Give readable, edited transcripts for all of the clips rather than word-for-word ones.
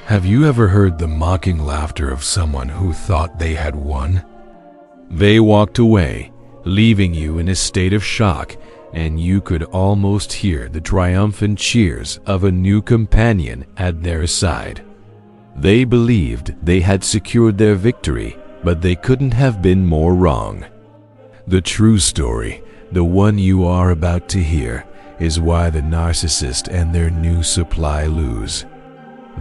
Have you ever heard the mocking laughter of someone who thought they had won? They walked away, leaving you in a state of shock, and you could almost hear the triumphant cheers of a new companion at their side. They believed they had secured their victory, but they couldn't have been more wrong. The true story, the one you are about to hear, is why the narcissist and their new supply lose.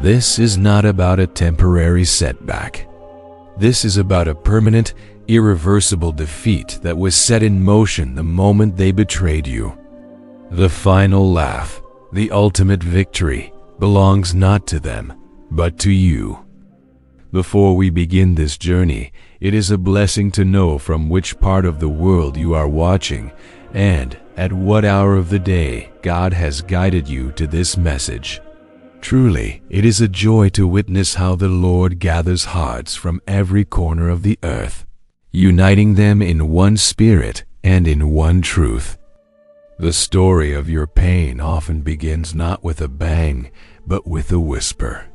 This is not about a temporary setback. This is about a permanent, irreversible defeat that was set in motion the moment they betrayed you. The final laugh, the ultimate victory, belongs not to them, but to you. Before we begin this journey, it is a blessing to know from which part of the world you are watching and at what hour of the day God has guided you to this message. Truly, it is a joy to witness how the Lord gathers hearts from every corner of the earth, uniting them in one spirit and in one truth. The story of your pain often begins not with a bang, but with a whisper.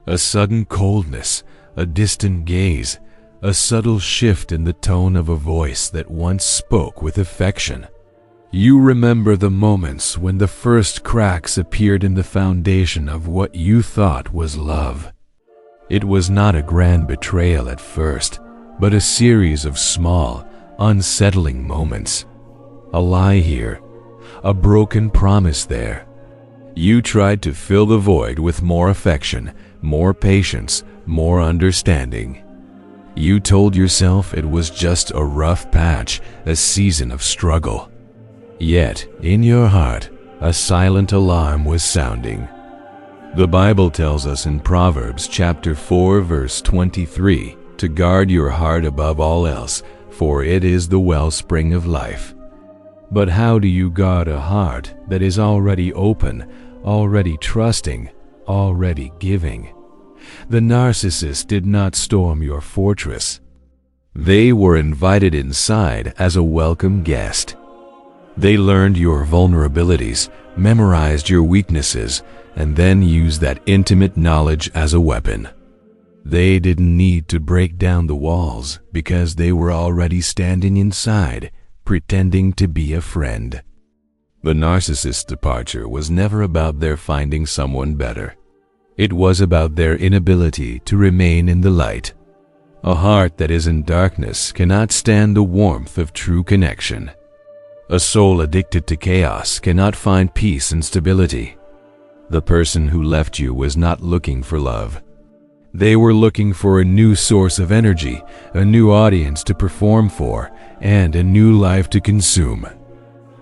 A sudden coldness, a distant gaze, a subtle shift in the tone of a voice that once spoke with affection. You remember the moments when the first cracks appeared in the foundation of what you thought was love. It was not a grand betrayal at first, but a series of small, unsettling moments. A lie here, a broken promise there. You tried to fill the void with more affection, more patience, more understanding. You told yourself it was just a rough patch, a season of struggle. Yet, in your heart, a silent alarm was sounding. The Bible tells us in Proverbs chapter 4 verse 23 to guard your heart above all else, for it is the wellspring of life. But how do you guard a heart that is already open, already trusting, already giving? The narcissist did not storm your fortress. They were invited inside as a welcome guest. They learned your vulnerabilities, memorized your weaknesses, and then used that intimate knowledge as a weapon. They didn't need to break down the walls because they were already standing inside, pretending to be a friend. The narcissist's departure was never about their finding someone better. It was about their inability to remain in the light. A heart that is in darkness cannot stand the warmth of true connection. A soul addicted to chaos cannot find peace and stability. The person who left you was not looking for love. They were looking for a new source of energy, a new audience to perform for, and a new life to consume.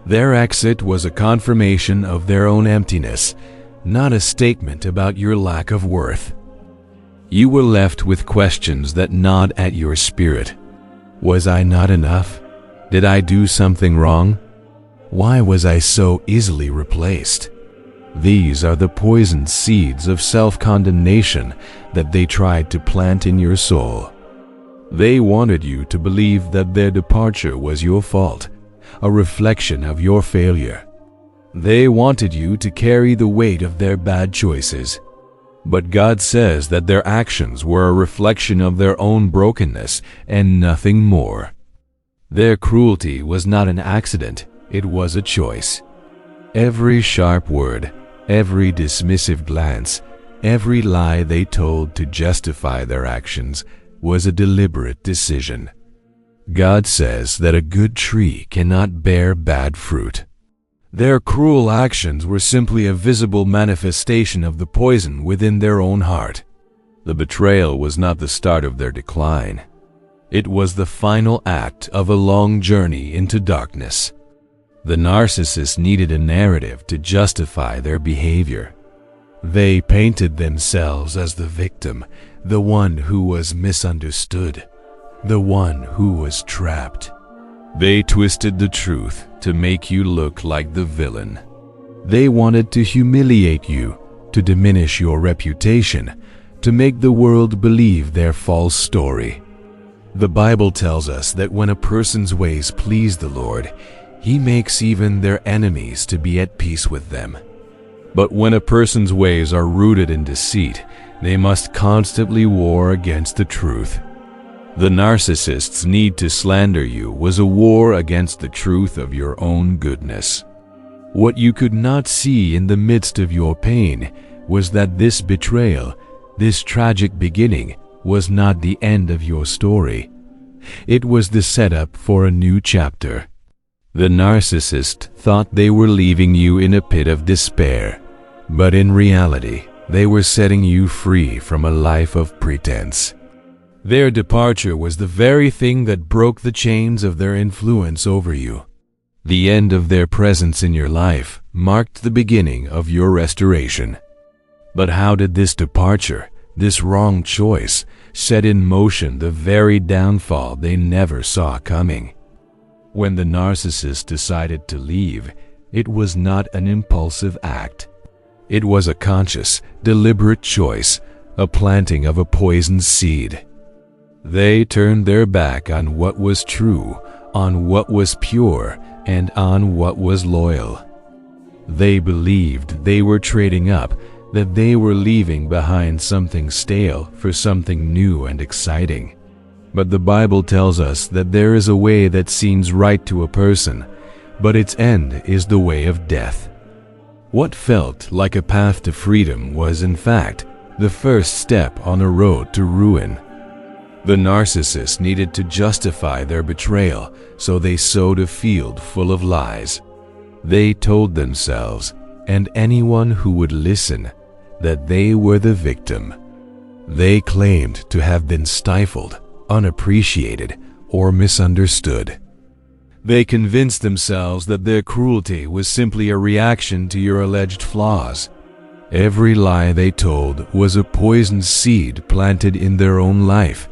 Their exit was a confirmation of their own emptiness, not a statement about your lack of worth. You were left with questions that gnawed at your spirit. Was I not enough? Did I do something wrong? Why was I so easily replaced? These are the poisoned seeds of self-condemnation that they tried to plant in your soul. They wanted you to believe that their departure was your fault, a reflection of your failure. They wanted you to carry the weight of their bad choices. But God says that their actions were a reflection of their own brokenness and nothing more. Their cruelty was not an accident, it was a choice. Every sharp word, every dismissive glance, every lie they told to justify their actions was a deliberate decision. God says that a good tree cannot bear bad fruit. Their cruel actions were simply a visible manifestation of the poison within their own heart. The betrayal was not the start of their decline. It was the final act of a long journey into darkness. The narcissist needed a narrative to justify their behavior. They painted themselves as the victim, the one who was misunderstood, the one who was trapped. They twisted the truth to make you look like the villain. They wanted to humiliate you, to diminish your reputation, to make the world believe their false story. The Bible tells us that when a person's ways please the Lord, He makes even their enemies to be at peace with them. But when a person's ways are rooted in deceit, They must constantly war against the truth. The narcissist's need to slander you was a war against the truth of your own goodness. What you could not see in the midst of your pain was that this betrayal, this tragic beginning, was not the end of your story. It was the setup for a new chapter. The narcissist thought they were leaving you in a pit of despair, but in reality, they were setting you free from a life of pretense. Their departure was the very thing that broke the chains of their influence over you. The end of their presence in your life marked the beginning of your restoration. But how did this departure, this wrong choice, set in motion the very downfall they never saw coming? When the narcissist decided to leave, it was not an impulsive act. It was a conscious, deliberate choice, a planting of a poisoned seed. They turned their back on what was true, on what was pure, and on what was loyal. They believed they were trading up, that they were leaving behind something stale for something new and exciting. But the Bible tells us that there is a way that seems right to a person, but its end is the way of death. What felt like a path to freedom was, in fact, the first step on a road to ruin. The narcissist needed to justify their betrayal, so they sowed a field full of lies. They told themselves, and anyone who would listen, that they were the victim. They claimed to have been stifled, unappreciated, or misunderstood. They convinced themselves that their cruelty was simply a reaction to your alleged flaws. Every lie they told was a poisoned seed planted in their own life,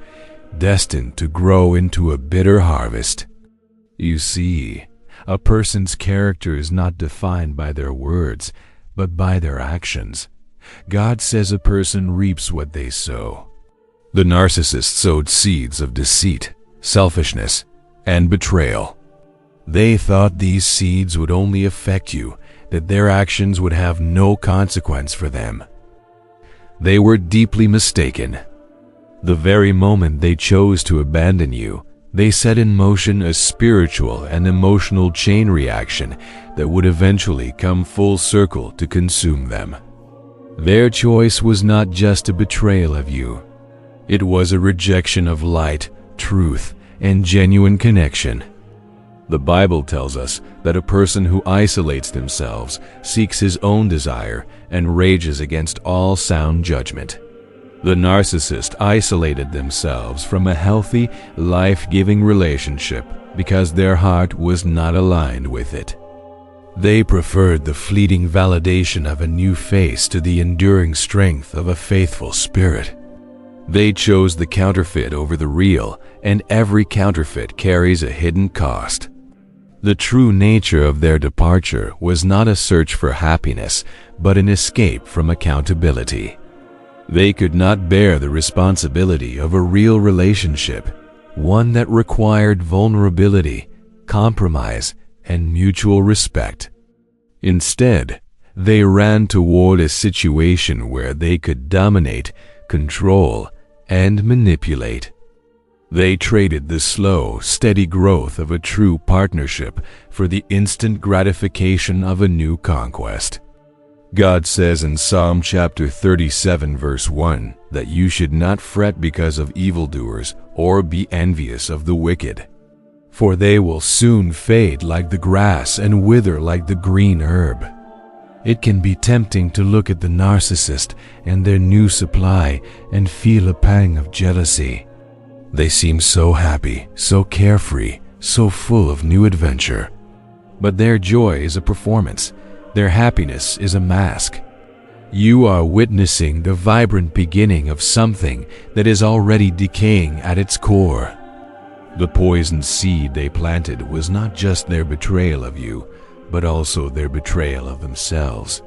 destined to grow into a bitter harvest. You see, a person's character is not defined by their words, but by their actions. God says a person reaps what they sow. The narcissist sowed seeds of deceit, selfishness, and betrayal. They thought these seeds would only affect you, that their actions would have no consequence for them. They were deeply mistaken. The very moment they chose to abandon you, they set in motion a spiritual and emotional chain reaction that would eventually come full circle to consume them. Their choice was not just a betrayal of you. It was a rejection of light, truth, and genuine connection. The Bible tells us that a person who isolates themselves seeks his own desire and rages against all sound judgment. The narcissist isolated themselves from a healthy, life-giving relationship because their heart was not aligned with it. They preferred the fleeting validation of a new face to the enduring strength of a faithful spirit. They chose the counterfeit over the real, and every counterfeit carries a hidden cost. The true nature of their departure was not a search for happiness, but an escape from accountability. They could not bear the responsibility of a real relationship, one that required vulnerability, compromise, and mutual respect. Instead, they ran toward a situation where they could dominate, control, and manipulate. They traded the slow, steady growth of a true partnership for the instant gratification of a new conquest. God says in Psalm chapter 37 verse 1 that you should not fret because of evildoers or be envious of the wicked, for they will soon fade like the grass and wither like the green herb. It can be tempting to look at the narcissist and their new supply and feel a pang of jealousy. They seem so happy, so carefree, so full of new adventure. But their joy is a performance. Their happiness is a mask. You are witnessing the vibrant beginning of something that is already decaying at its core. The poisoned seed they planted was not just their betrayal of you, but also their betrayal of themselves.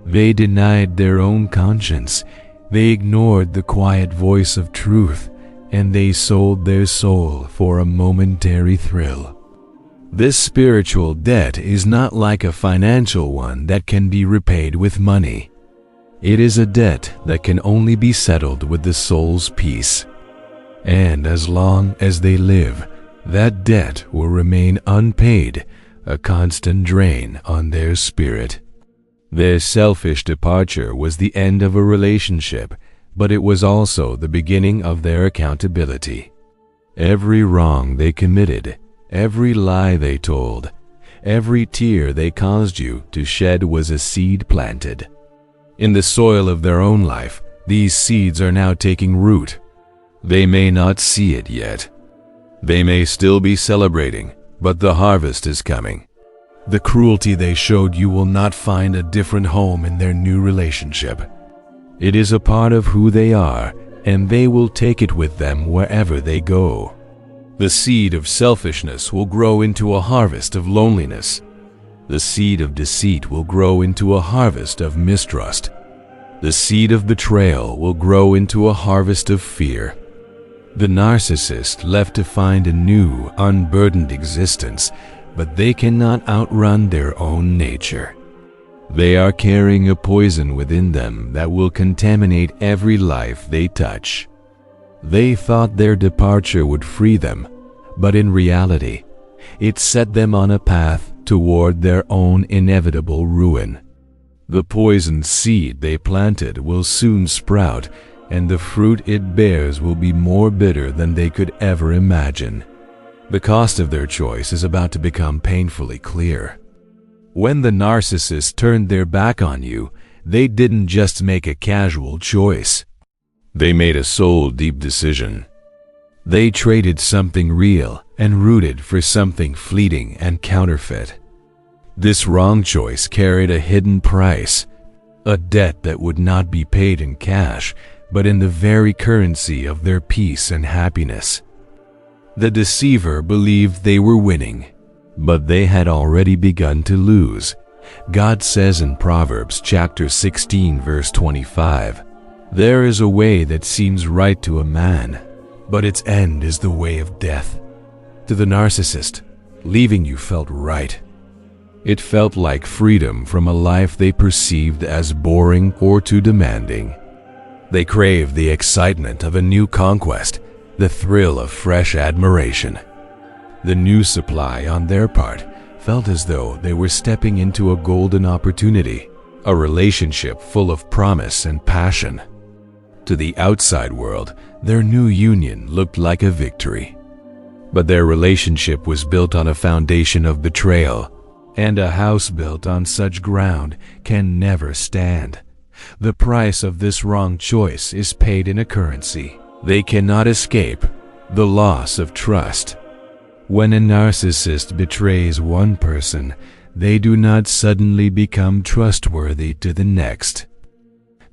They denied their own conscience. They ignored the quiet voice of truth, and they sold their soul for a momentary thrill. This spiritual debt is not like a financial one that can be repaid with money. It is a debt that can only be settled with the soul's peace. And as long as they live, that debt will remain unpaid, a constant drain on their spirit. Their selfish departure was the end of a relationship, but it was also the beginning of their accountability. Every wrong they committed, every lie they told, every tear they caused you to shed was a seed planted. In the soil of their own life, these seeds are now taking root. They may not see it yet. They may still be celebrating, but the harvest is coming. The cruelty they showed you will not find a different home in their new relationship. It is a part of who they are, and they will take it with them wherever they go. The seed of selfishness will grow into a harvest of loneliness. The seed of deceit will grow into a harvest of mistrust. The seed of betrayal will grow into a harvest of fear. The narcissist left to find a new, unburdened existence, but they cannot outrun their own nature. They are carrying a poison within them that will contaminate every life they touch. They thought their departure would free them, but in reality, it set them on a path toward their own inevitable ruin. The poisoned seed they planted will soon sprout, and the fruit it bears will be more bitter than they could ever imagine. The cost of their choice is about to become painfully clear. When the narcissist turned their back on you, they didn't just make a casual choice. They made a soul-deep decision. They traded something real and rooted for something fleeting and counterfeit. This wrong choice carried a hidden price, a debt that would not be paid in cash, but in the very currency of their peace and happiness. The deceiver believed they were winning, but they had already begun to lose. God says in Proverbs chapter 16 verse 25, "There is a way that seems right to a man, but its end is the way of death." To the narcissist, leaving you felt right. It felt like freedom from a life they perceived as boring or too demanding. They craved the excitement of a new conquest, the thrill of fresh admiration. The new supply on their part felt as though they were stepping into a golden opportunity, a relationship full of promise and passion. To the outside world, their new union looked like a victory. But their relationship was built on a foundation of betrayal, and a house built on such ground can never stand. The price of this wrong choice is paid in a currency they cannot escape: the loss of trust. When a narcissist betrays one person, they do not suddenly become trustworthy to the next.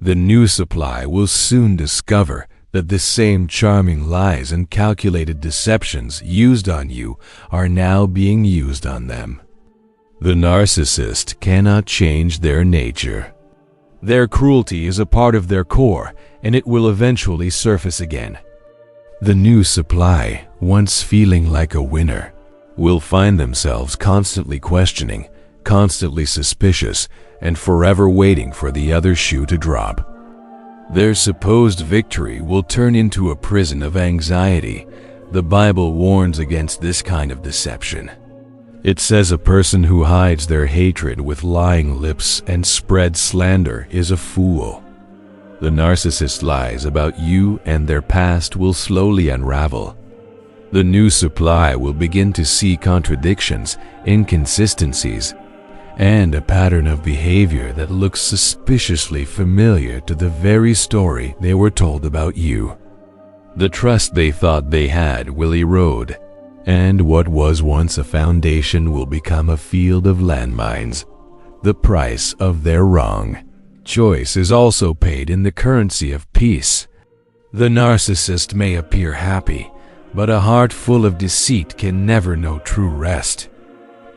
The new supply will soon discover that the same charming lies and calculated deceptions used on you are now being used on them. The narcissist cannot change their nature. Their cruelty is a part of their core, and it will eventually surface again. The new supply, once feeling like a winner, will find themselves constantly questioning, constantly suspicious, and forever waiting for the other shoe to drop. Their supposed victory will turn into a prison of anxiety. The Bible warns against this kind of deception. It says a person who hides their hatred with lying lips and spreads slander is a fool. The narcissist lies about you and their past will slowly unravel. The new supply will begin to see contradictions, inconsistencies, and a pattern of behavior that looks suspiciously familiar to the very story they were told about you. The trust they thought they had will erode, and what was once a foundation will become a field of landmines. The price of their wrong choice is also paid in the currency of peace. The narcissist may appear happy, but a heart full of deceit can never know true rest.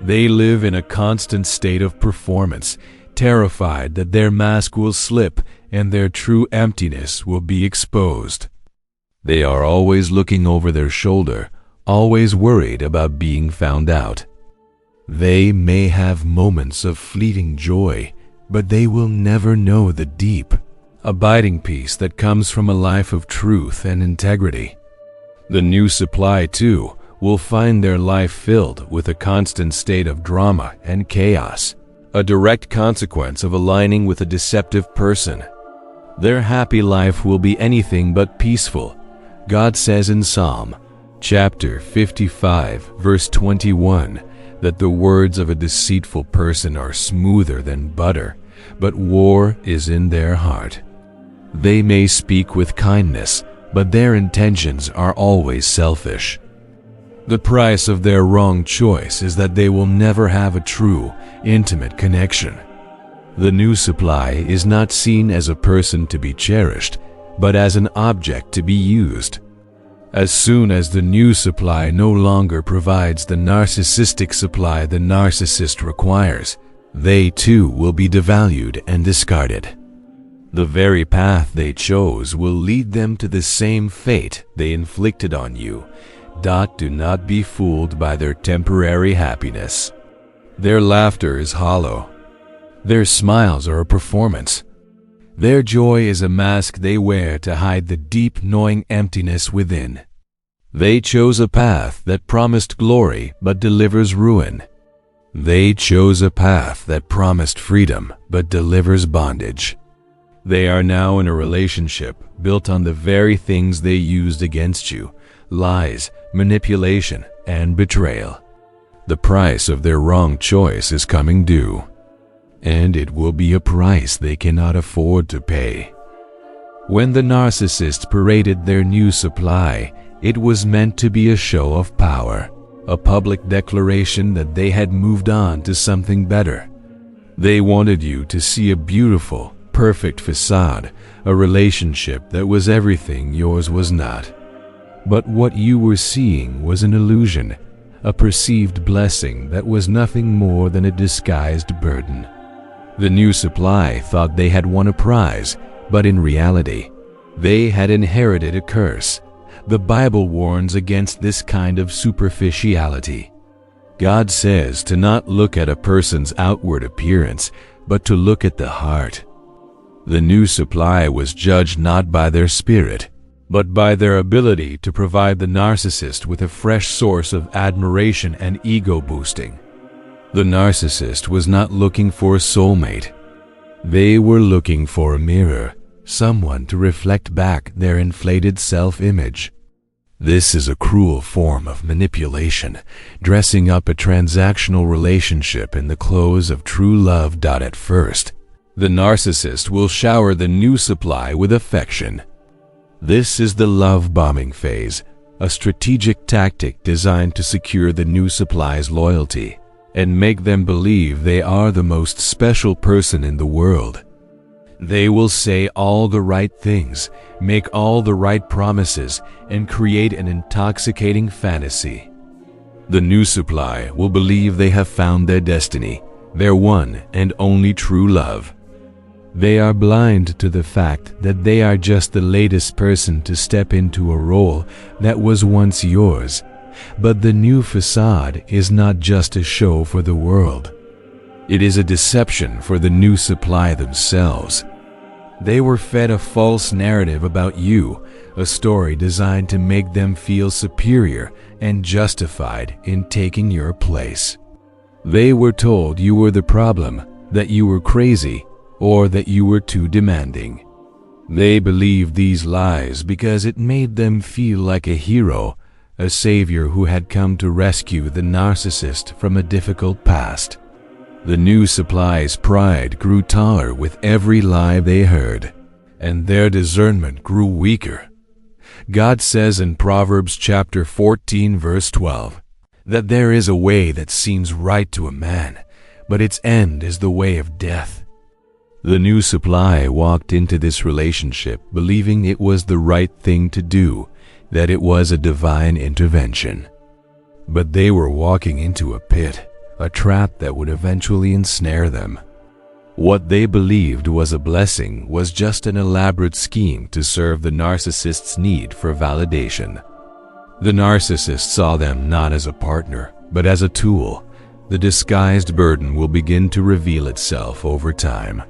They live in a constant state of performance, terrified that their mask will slip and their true emptiness will be exposed. They are always looking over their shoulder, always worried about being found out. They may have moments of fleeting joy, but they will never know the deep, abiding peace that comes from a life of truth and integrity. The new supply, too, will find their life filled with a constant state of drama and chaos, a direct consequence of aligning with a deceptive person. Their happy life will be anything but peaceful. God says in Psalm chapter 55, verse 21, that the words of a deceitful person are smoother than butter, but war is in their heart. They may speak with kindness, but their intentions are always selfish. The price of their wrong choice is that they will never have a true, intimate connection. The new supply is not seen as a person to be cherished, but as an object to be used. As soon as the new supply no longer provides the narcissistic supply the narcissist requires, they too will be devalued and discarded. The very path they chose will lead them to the same fate they inflicted on you. Do not be fooled by their temporary happiness. Their laughter is hollow. Their smiles are a performance. Their joy is a mask they wear to hide the deep, gnawing emptiness within. They chose a path that promised glory but delivers ruin. They chose a path that promised freedom but delivers bondage. They are now in a relationship built on the very things they used against you: lies, manipulation, and betrayal. The price of their wrong choice is coming due, and it will be a price they cannot afford to pay. When the narcissists paraded their new supply, it was meant to be a show of power, a public declaration that they had moved on to something better. They wanted you to see a beautiful, perfect facade, a relationship that was everything yours was not. But what you were seeing was an illusion, a perceived blessing that was nothing more than a disguised burden. The new supply thought they had won a prize, but in reality, they had inherited a curse. The Bible warns against this kind of superficiality. God says to not look at a person's outward appearance, but to look at the heart. The new supply was judged not by their spirit, but by their ability to provide the narcissist with a fresh source of admiration and ego boosting. The narcissist was not looking for a soulmate. They were looking for a mirror, someone to reflect back their inflated self-image. This is a cruel form of manipulation, dressing up a transactional relationship in the clothes of true love. At first, the narcissist will shower the new supply with affection. This is the love bombing phase, a strategic tactic designed to secure the new supply's loyalty and make them believe they are the most special person in the world. They will say all the right things, make all the right promises, and create an intoxicating fantasy. The new supply will believe they have found their destiny, their one and only true love. They are blind to the fact that they are just the latest person to step into a role that was once yours. But the new facade is not just a show for the world. It is a deception for the new supply themselves. They were fed a false narrative about you, a story designed to make them feel superior and justified in taking your place. They were told you were the problem, that you were crazy, or that you were too demanding. They believed these lies because it made them feel like a hero, a savior who had come to rescue the narcissist from a difficult past. The new supply's pride grew taller with every lie they heard, and their discernment grew weaker. God says in Proverbs chapter 14, verse 12, that there is a way that seems right to a man, but its end is the way of death. The new supply walked into this relationship believing it was the right thing to do, that it was a divine intervention. But they were walking into a pit, a trap that would eventually ensnare them. What they believed was a blessing was just an elaborate scheme to serve the narcissist's need for validation. The narcissist saw them not as a partner, but as a tool, the disguised burden will begin to reveal itself over time.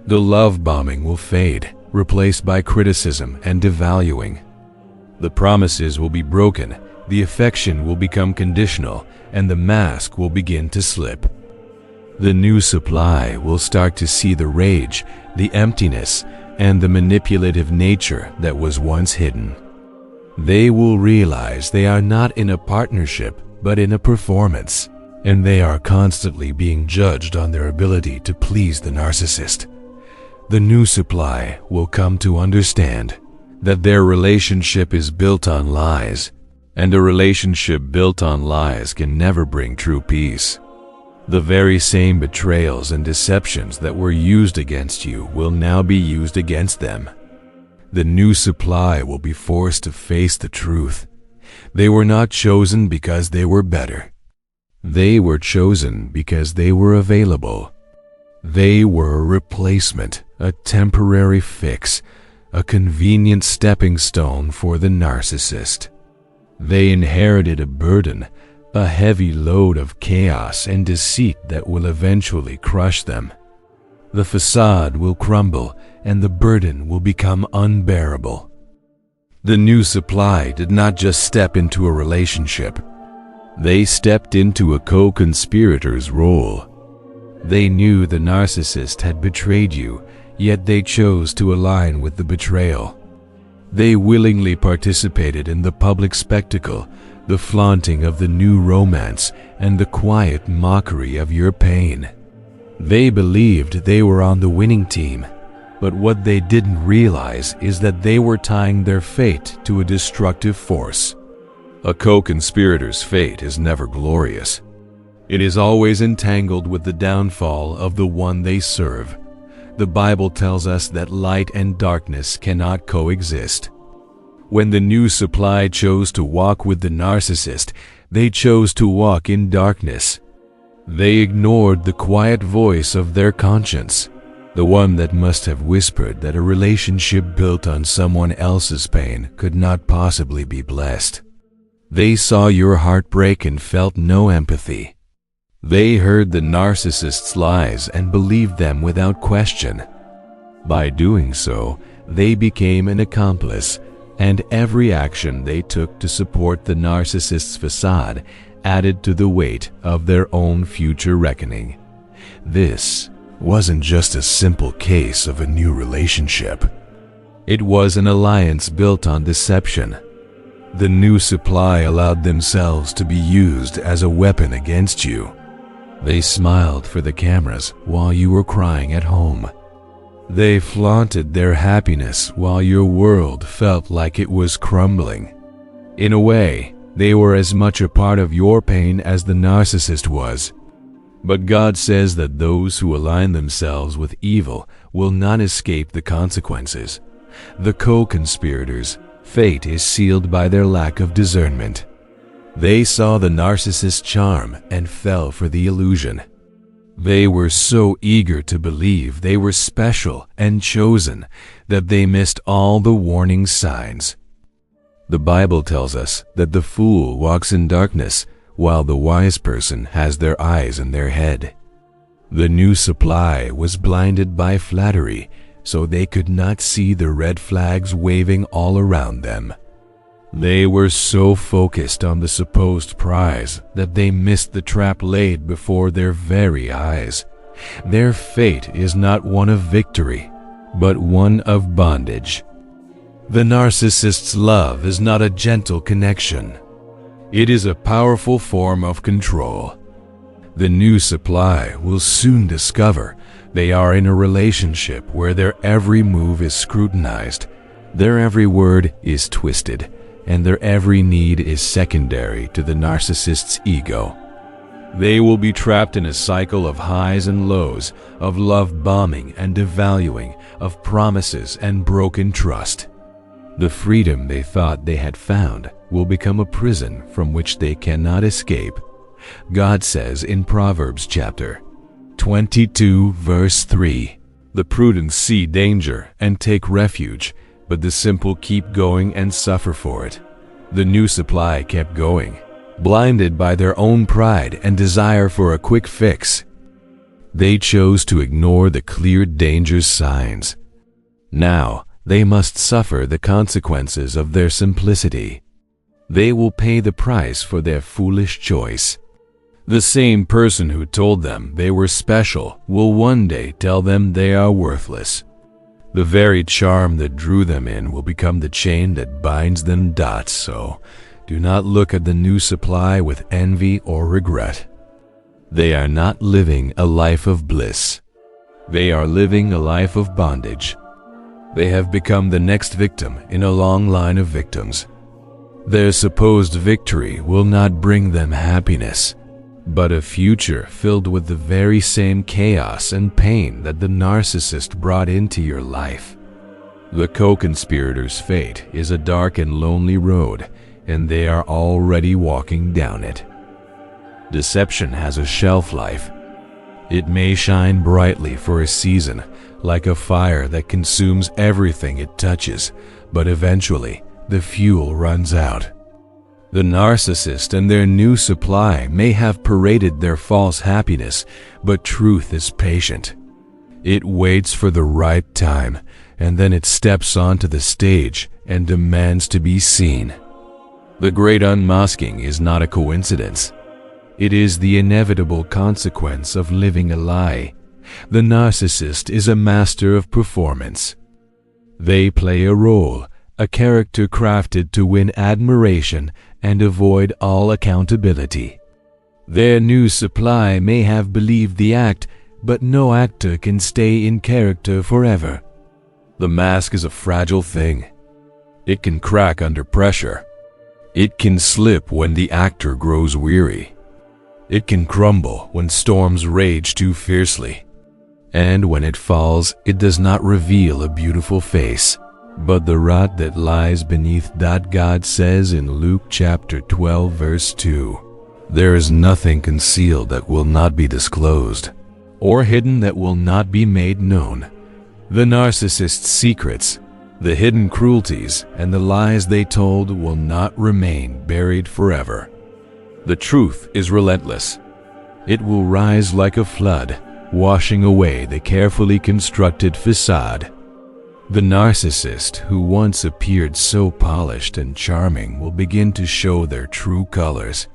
The love bombing will fade, replaced by criticism and devaluing. The promises will be broken, the affection will become conditional, and the mask will begin to slip. The new supply will start to see the rage, the emptiness, and the manipulative nature that was once hidden. They will realize they are not in a partnership, but in a performance, and they are constantly being judged on their ability to please the narcissist. The new supply will come to understand that their relationship is built on lies, and a relationship built on lies can never bring true peace. The very same betrayals and deceptions that were used against you will now be used against them. The new supply will be forced to face the truth. They were not chosen because they were better. They were chosen because they were available. They were a replacement, a temporary fix, a convenient stepping stone for the narcissist. They inherited a burden, a heavy load of chaos and deceit that will eventually crush them. The facade will crumble and the burden will become unbearable. The new supply did not just step into a relationship. They stepped into a co-conspirator's role. They knew the narcissist had betrayed you, yet they chose to align with the betrayal. They willingly participated in the public spectacle, the flaunting of the new romance, and the quiet mockery of your pain. They believed they were on the winning team, but what they didn't realize is that they were tying their fate to a destructive force. A co-conspirator's fate is never glorious. It is always entangled with the downfall of the one they serve. The Bible tells us that light and darkness cannot coexist. When the new supply chose to walk with the narcissist, they chose to walk in darkness. They ignored the quiet voice of their conscience, the one that must have whispered that a relationship built on someone else's pain could not possibly be blessed. They saw your heartbreak and felt no empathy. They heard the narcissist's lies and believed them without question. By doing so, they became an accomplice, and every action they took to support the narcissist's facade added to the weight of their own future reckoning. This wasn't just a simple case of a new relationship. It was an alliance built on deception. The new supply allowed themselves to be used as a weapon against you. They smiled for the cameras while you were crying at home. They flaunted their happiness while your world felt like it was crumbling. In a way, they were as much a part of your pain as the narcissist was. But God says that those who align themselves with evil will not escape the consequences. The co-conspirators' fate is sealed by their lack of discernment. They saw the narcissist's charm and fell for the illusion. They were so eager to believe they were special and chosen that they missed all the warning signs. The Bible tells us that the fool walks in darkness while the wise person has their eyes in their head. The new supply was blinded by flattery, so they could not see the red flags waving all around them. They were so focused on the supposed prize that they missed the trap laid before their very eyes. Their fate is not one of victory, but one of bondage. The narcissist's love is not a gentle connection. It is a powerful form of control. The new supply will soon discover they are in a relationship where their every move is scrutinized, their every word is twisted, and their every need is secondary to the narcissist's ego. They will be trapped in a cycle of highs and lows, of love bombing and devaluing, of promises and broken trust. The freedom they thought they had found will become a prison from which they cannot escape. God says in Proverbs chapter 22, verse 3, "The prudent see danger and take refuge, but the simple keep going and suffer for it." The new supply kept going. Blinded by their own pride and desire for a quick fix, they chose to ignore the clear danger signs. Now, they must suffer the consequences of their simplicity. They will pay the price for their foolish choice. The same person who told them they were special will one day tell them they are worthless. The very charm that drew them in will become the chain that binds them. So, do not look at the new supply with envy or regret. They are not living a life of bliss. They are living a life of bondage. They have become the next victim in a long line of victims. Their supposed victory will not bring them happiness, but a future filled with the very same chaos and pain that the narcissist brought into your life. The co-conspirator's fate is a dark and lonely road, and they are already walking down it. Deception has a shelf life. It may shine brightly for a season, like a fire that consumes everything it touches, but eventually the fuel runs out. The narcissist and their new supply may have paraded their false happiness, but truth is patient. It waits for the right time, and then it steps onto the stage and demands to be seen. The great unmasking is not a coincidence. It is the inevitable consequence of living a lie. The narcissist is a master of performance. They play a role, a character crafted to win admiration and avoid all accountability. Their new supply may have believed the act, but no actor can stay in character forever. The mask is a fragile thing. It can crack under pressure. It can slip when the actor grows weary. It can crumble when storms rage too fiercely. And when it falls, it does not reveal a beautiful face, but the rot that lies beneath. God says in Luke chapter 12 verse 2, "There is nothing concealed that will not be disclosed, or hidden that will not be made known." The narcissist's secrets, the hidden cruelties, and the lies they told will not remain buried forever. The truth is relentless. It will rise like a flood, washing away the carefully constructed facade. The narcissist who once appeared so polished and charming will begin to show their true colors.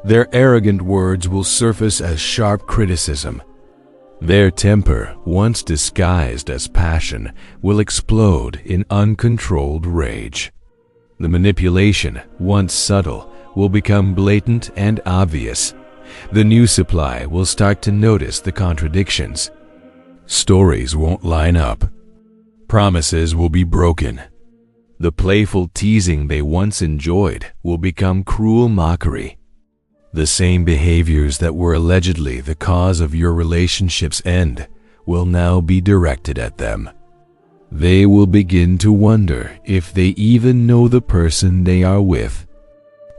Their arrogant words will surface as sharp criticism. Their temper, once disguised as passion, will explode in uncontrolled rage. The manipulation, once subtle, will become blatant and obvious. The new supply will start to notice the contradictions. Stories won't line up. Promises will be broken. The playful teasing they once enjoyed will become cruel mockery. The same behaviors that were allegedly the cause of your relationship's end will now be directed at them. They will begin to wonder if they even know the person they are with.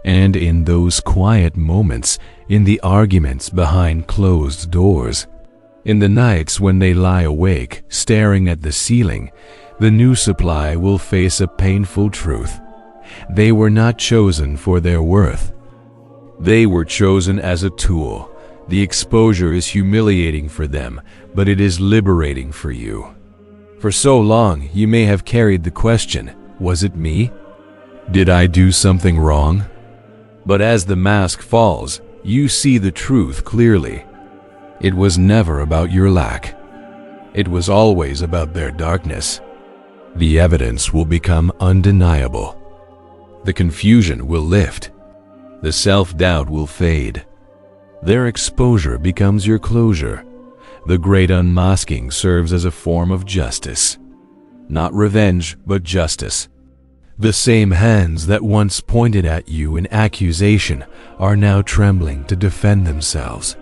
And in those quiet moments, in the arguments behind closed doors, in the nights when they lie awake, staring at the ceiling, the new supply will face a painful truth. They were not chosen for their worth. They were chosen as a tool. The exposure is humiliating for them, but it is liberating for you. For so long, you may have carried the question, was it me? Did I do something wrong? But as the mask falls, you see the truth clearly. It was never about your lack. It was always about their darkness. The evidence will become undeniable. The confusion will lift. The self-doubt will fade. Their exposure becomes your closure. The great unmasking serves as a form of justice. Not revenge, but justice. The same hands that once pointed at you in accusation are now trembling to defend themselves.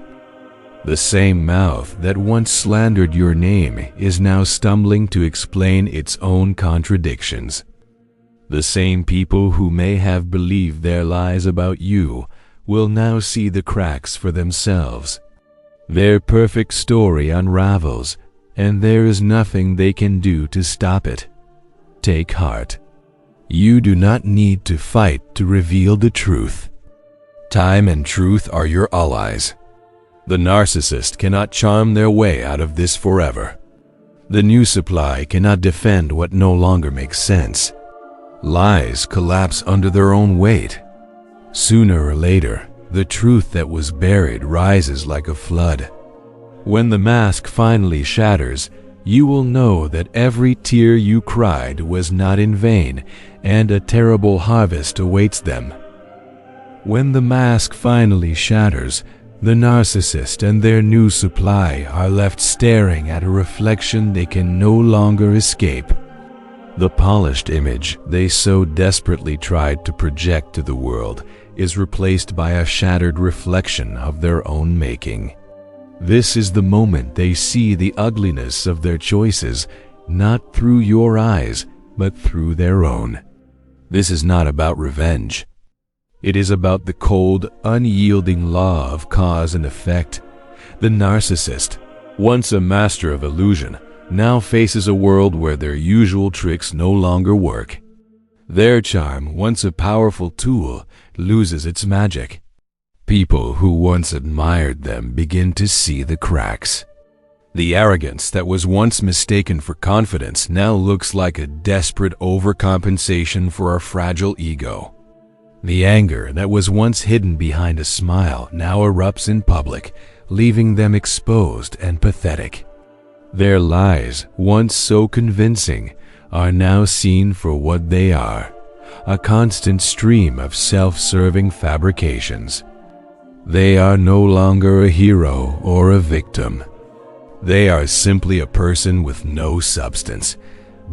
The same mouth that once slandered your name is now stumbling to explain its own contradictions. The same people who may have believed their lies about you will now see the cracks for themselves. Their perfect story unravels, and there is nothing they can do to stop it. Take heart. You do not need to fight to reveal the truth. Time and truth are your allies. The narcissist cannot charm their way out of this forever. The new supply cannot defend what no longer makes sense. Lies collapse under their own weight. Sooner or later, the truth that was buried rises like a flood. When the mask finally shatters, you will know that every tear you cried was not in vain, and a terrible harvest awaits them. When the mask finally shatters, the narcissist and their new supply are left staring at a reflection they can no longer escape. The polished image they so desperately tried to project to the world is replaced by a shattered reflection of their own making. This is the moment they see the ugliness of their choices, not through your eyes, but through their own. This is not about revenge. It is about the cold, unyielding law of cause and effect. The narcissist, once a master of illusion, now faces a world where their usual tricks no longer work. Their charm, once a powerful tool, loses its magic. People who once admired them begin to see the cracks. The arrogance that was once mistaken for confidence now looks like a desperate overcompensation for a fragile ego. The anger that was once hidden behind a smile now erupts in public, leaving them exposed and pathetic. Their lies, once so convincing, are now seen for what they are, a constant stream of self-serving fabrications. They are no longer a hero or a victim. They are simply a person with no substance.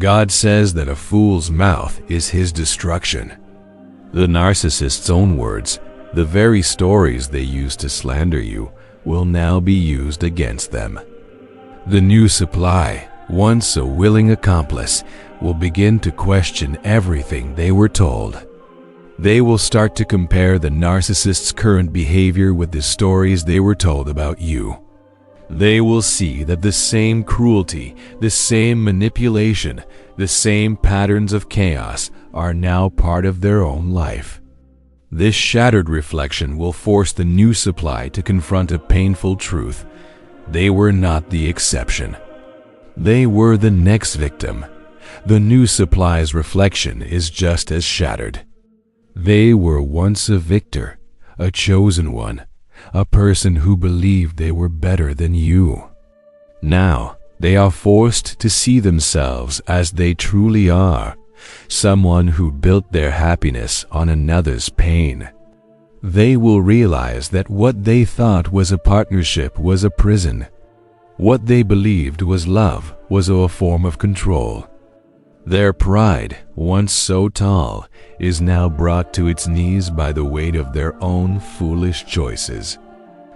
God says that a fool's mouth is his destruction. The narcissist's own words, the very stories they used to slander you, will now be used against them. The new supply, once a willing accomplice, will begin to question everything they were told. They will start to compare the narcissist's current behavior with the stories they were told about you. They will see that the same cruelty, the same manipulation, the same patterns of chaos are now part of their own life. This shattered reflection will force the new supply to confront a painful truth. They were not the exception. They were the next victim. The new supply's reflection is just as shattered. They were once a victor, a chosen one, a person who believed they were better than you. Now, they are forced to see themselves as they truly are, someone who built their happiness on another's pain. They will realize that what they thought was a partnership was a prison. What they believed was love was a form of control. Their pride, once so tall, is now brought to its knees by the weight of their own foolish choices.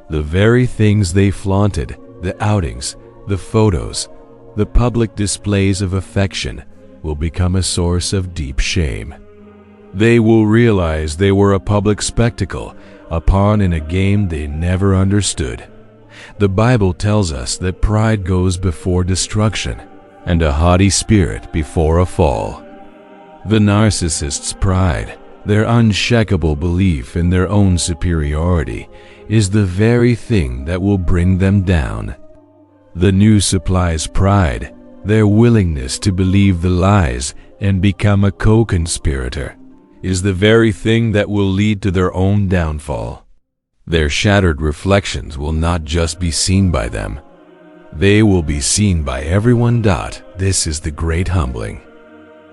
The very things they flaunted, the outings, the photos, the public displays of affection, will become a source of deep shame. They will realize they were a public spectacle, a pawn in a game they never understood. The Bible tells us that pride goes before destruction, and a haughty spirit before a fall. The narcissist's pride, their unshakable belief in their own superiority, is the very thing that will bring them down. The new supply's pride, their willingness to believe the lies and become a co-conspirator, is the very thing that will lead to their own downfall. Their shattered reflections will not just be seen by them. They will be seen by everyone. This is the great humbling.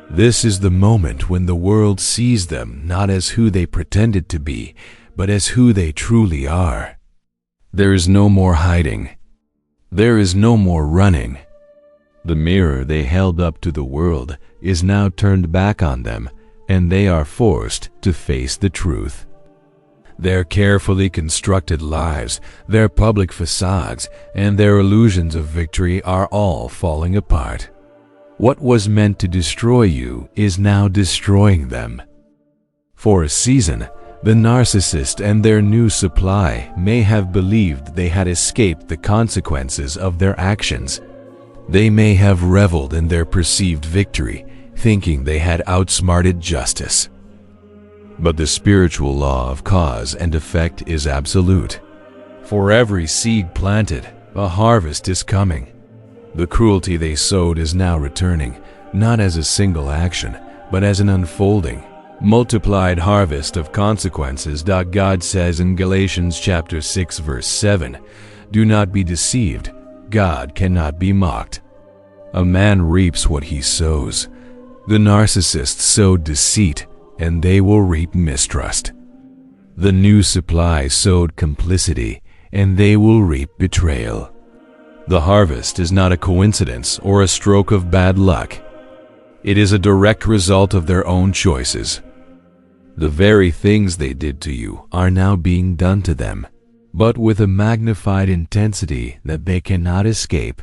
This is the moment when the world sees them not as who they pretended to be, but as who they truly are. There is no more hiding. There is no more running. The mirror they held up to the world is now turned back on them, and they are forced to face the truth. Their carefully constructed lives, their public facades, and their illusions of victory are all falling apart. What was meant to destroy you is now destroying them. For a season, the narcissist and their new supply may have believed they had escaped the consequences of their actions. They may have reveled in their perceived victory, thinking they had outsmarted justice. But the spiritual law of cause and effect is absolute. For every seed planted, a harvest is coming. The cruelty they sowed is now returning, not as a single action, but as an unfolding, multiplied harvest of consequences. God says in Galatians chapter 6 verse 7, "Do not be deceived, God cannot be mocked. A man reaps what he sows. The narcissist sowed deceit, and they will reap mistrust. The new supply sowed complicity, and they will reap betrayal. The harvest is not a coincidence or a stroke of bad luck. It is a direct result of their own choices. The very things they did to you are now being done to them, but with a magnified intensity that they cannot escape.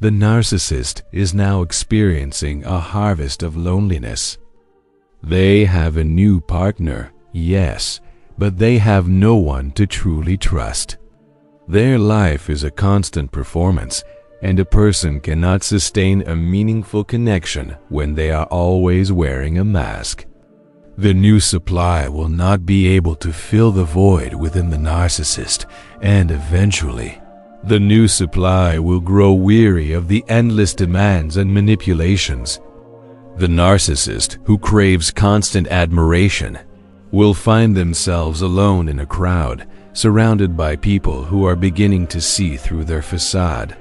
The narcissist is now experiencing a harvest of loneliness. They have a new partner, yes, but they have no one to truly trust. Their life is a constant performance, and a person cannot sustain a meaningful connection when they are always wearing a mask. The new supply will not be able to fill the void within the narcissist, and eventually, the new supply will grow weary of the endless demands and manipulations. The narcissist, who craves constant admiration, will find themselves alone in a crowd, surrounded by people who are beginning to see through their facade.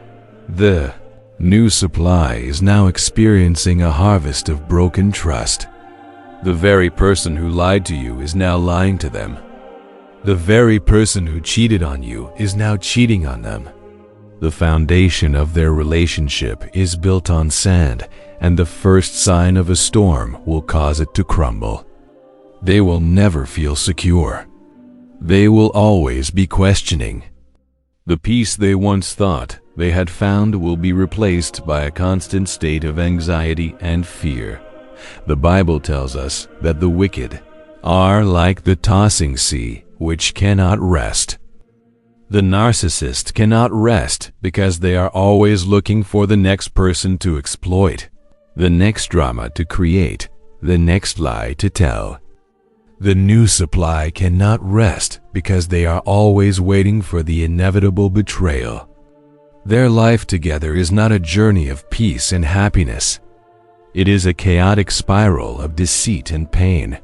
The new supply is now experiencing a harvest of broken trust. The very person who lied to you is now lying to them. The very person who cheated on you is now cheating on them. The foundation of their relationship is built on sand, and the first sign of a storm will cause it to crumble. They will never feel secure. They will always be questioning. The peace they once thought they had found will be replaced by a constant state of anxiety and fear. The Bible tells us that the wicked are like the tossing sea, which cannot rest. The narcissist cannot rest because they are always looking for the next person to exploit, the next drama to create, the next lie to tell. The new supply cannot rest because they are always waiting for the inevitable betrayal. Their life together is not a journey of peace and happiness. It is a chaotic spiral of deceit and pain.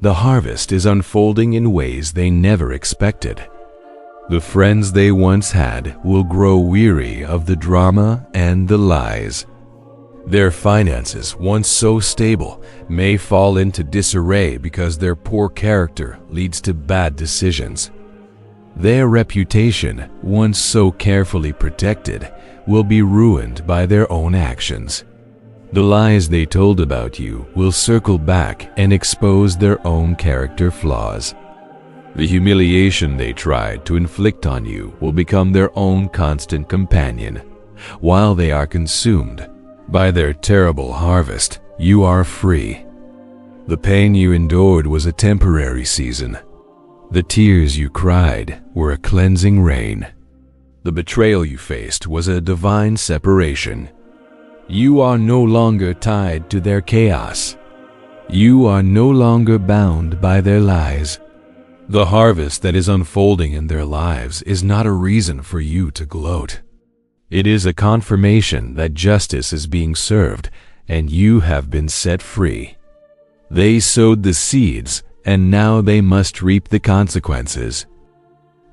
The harvest is unfolding in ways they never expected. The friends they once had will grow weary of the drama and the lies. Their finances, once so stable, may fall into disarray because their poor character leads to bad decisions. Their reputation, once so carefully protected, will be ruined by their own actions. The lies they told about you will circle back and expose their own character flaws. The humiliation they tried to inflict on you will become their own constant companion. While they are consumed by their terrible harvest, you are free. The pain you endured was a temporary season. The tears you cried were a cleansing rain. The betrayal you faced was a divine separation. You are no longer tied to their chaos. You are no longer bound by their lies. The harvest that is unfolding in their lives is not a reason for you to gloat. It is a confirmation that justice is being served and you have been set free. They sowed the seeds, and now they must reap the consequences.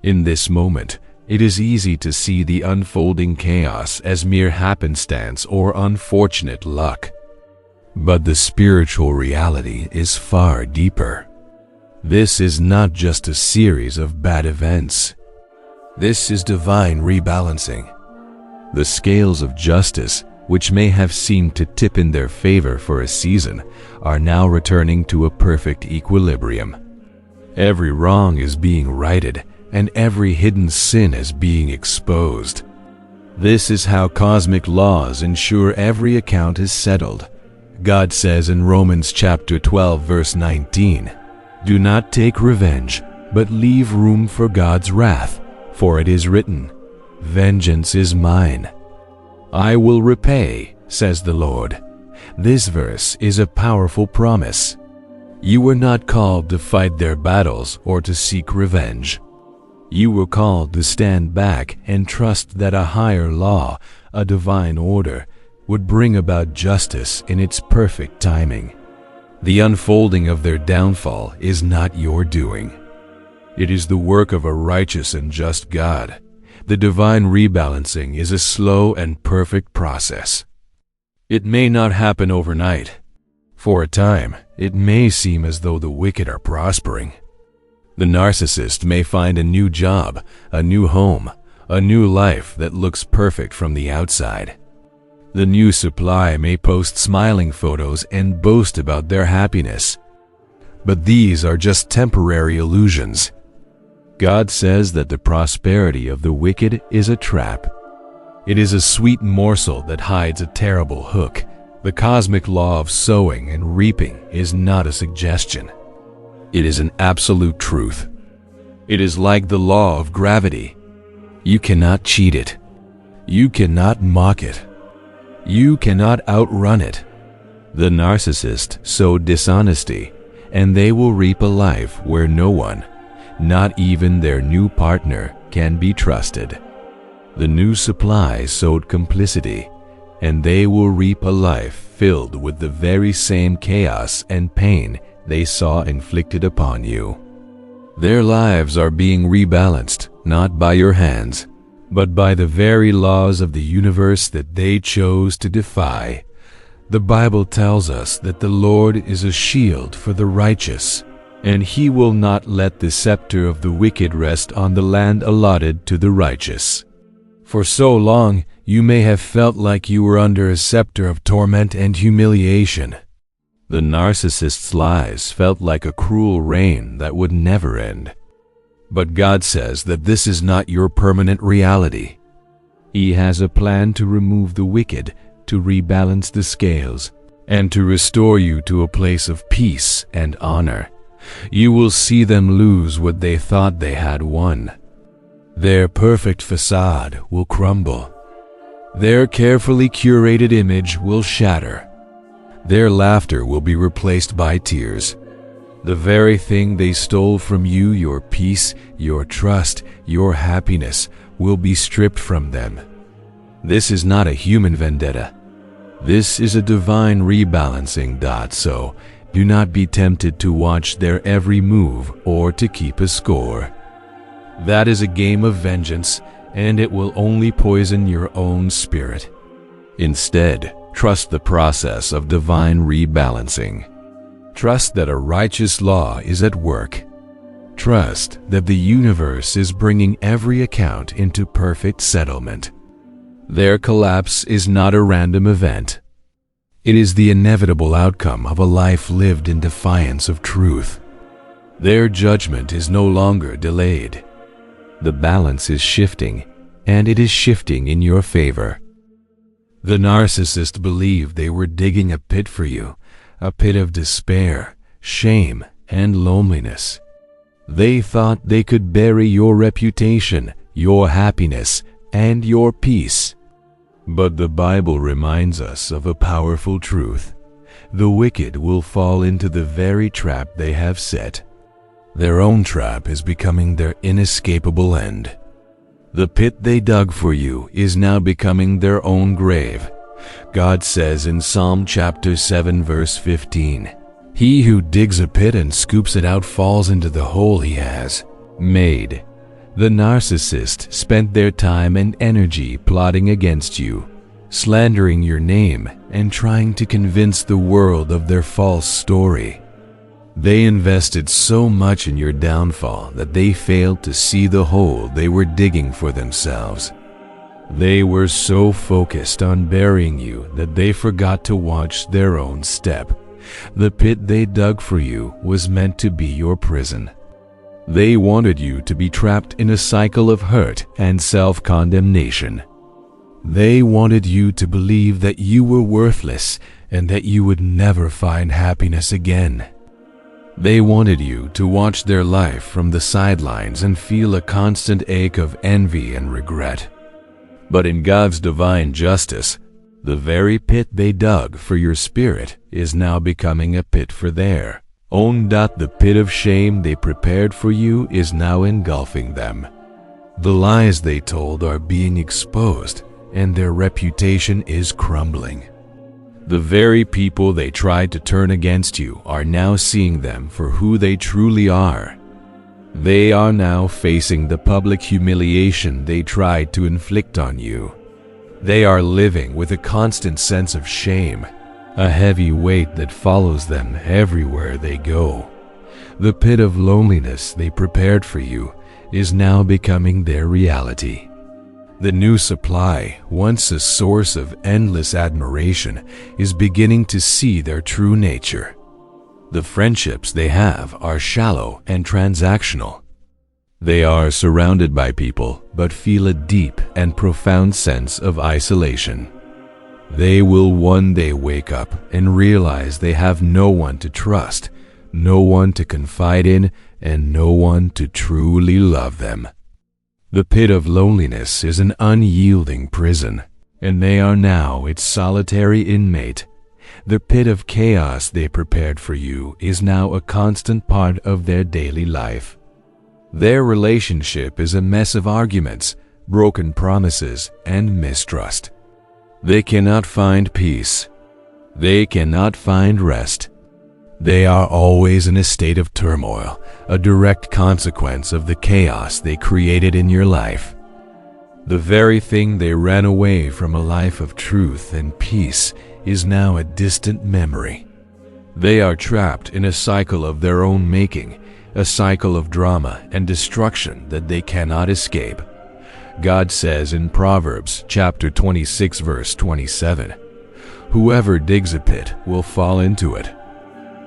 In this moment, it is easy to see the unfolding chaos as mere happenstance or unfortunate luck. But the spiritual reality is far deeper. This is not just a series of bad events. This is divine rebalancing. The scales of justice, which may have seemed to tip in their favor for a season, are now returning to a perfect equilibrium. Every wrong is being righted, and every hidden sin is being exposed. This is how cosmic laws ensure every account is settled. God says in Romans chapter 12 verse 19, "Do not take revenge, but leave room for God's wrath, for it is written, 'Vengeance is mine. I will repay,' says the Lord." This verse is a powerful promise. You were not called to fight their battles or to seek revenge. You were called to stand back and trust that a higher law, a divine order, would bring about justice in its perfect timing. The unfolding of their downfall is not your doing. It is the work of a righteous and just God. The divine rebalancing is a slow and perfect process. It may not happen overnight. For a time, it may seem as though the wicked are prospering. The narcissist may find a new job, a new home, a new life that looks perfect from the outside. The new supply may post smiling photos and boast about their happiness. But these are just temporary illusions. God says that the prosperity of the wicked is a trap. It is a sweet morsel that hides a terrible hook. The cosmic law of sowing and reaping is not a suggestion. It is an absolute truth. It is like the law of gravity. You cannot cheat it. You cannot mock it. You cannot outrun it. The narcissist sowed dishonesty, and they will reap a life where no one, not even their new partner, can be trusted. The new supply sowed complicity, and they will reap a life filled with the very same chaos and pain they saw inflicted upon you. Their lives are being rebalanced, not by your hands, but by the very laws of the universe that they chose to defy. The Bible tells us that the Lord is a shield for the righteous, and He will not let the scepter of the wicked rest on the land allotted to the righteous. For so long, you may have felt like you were under a scepter of torment and humiliation. The narcissist's lies felt like a cruel rain that would never end. But God says that this is not your permanent reality. He has a plan to remove the wicked, to rebalance the scales, and to restore you to a place of peace and honor. You will see them lose what they thought they had won. Their perfect facade will crumble. Their carefully curated image will shatter. Their laughter will be replaced by tears. The very thing they stole from you, your peace, your trust, your happiness, will be stripped from them. This is not a human vendetta. This is a divine rebalancing. So, do not be tempted to watch their every move or to keep a score. That is a game of vengeance, and it will only poison your own spirit. Instead, trust the process of divine rebalancing. Trust that a righteous law is at work. Trust that the universe is bringing every account into perfect settlement. Their collapse is not a random event. It is the inevitable outcome of a life lived in defiance of truth. Their judgment is no longer delayed. The balance is shifting, and it is shifting in your favor. The narcissist believed they were digging a pit for you, a pit of despair, shame, and loneliness. They thought they could bury your reputation, your happiness, and your peace. But the Bible reminds us of a powerful truth. The wicked will fall into the very trap they have set. Their own trap is becoming their inescapable end. The pit they dug for you is now becoming their own grave. God says in Psalm chapter 7 verse 15, "He who digs a pit and scoops it out falls into the hole he has made." The narcissist spent their time and energy plotting against you, slandering your name, and trying to convince the world of their false story. They invested so much in your downfall that they failed to see the hole they were digging for themselves. They were so focused on burying you that they forgot to watch their own step. The pit they dug for you was meant to be your prison. They wanted you to be trapped in a cycle of hurt and self-condemnation. They wanted you to believe that you were worthless and that you would never find happiness again. They wanted you to watch their life from the sidelines and feel a constant ache of envy and regret. But in God's divine justice, the very pit they dug for your spirit is now becoming a pit for their Own that the pit of shame they prepared for you is now engulfing them. The lies they told are being exposed, and their reputation is crumbling. The very people they tried to turn against you are now seeing them for who they truly are. They are now facing the public humiliation they tried to inflict on you. They are living with a constant sense of shame, a heavy weight that follows them everywhere they go. The pit of loneliness they prepared for you is now becoming their reality. The new supply, once a source of endless admiration, is beginning to see their true nature. The friendships they have are shallow and transactional. They are surrounded by people but feel a deep and profound sense of isolation. They will one day wake up and realize they have no one to trust, no one to confide in, and no one to truly love them. The pit of loneliness is an unyielding prison, and they are now its solitary inmate. The pit of chaos they prepared for you is now a constant part of their daily life. Their relationship is a mess of arguments, broken promises, and mistrust. They cannot find peace. They cannot find rest. They are always in a state of turmoil, a direct consequence of the chaos they created in your life. The very thing they ran away from, a life of truth and peace, is now a distant memory. They are trapped in a cycle of their own making, a cycle of drama and destruction that they cannot escape. God says in Proverbs chapter 26 verse 27, "Whoever digs a pit will fall into it.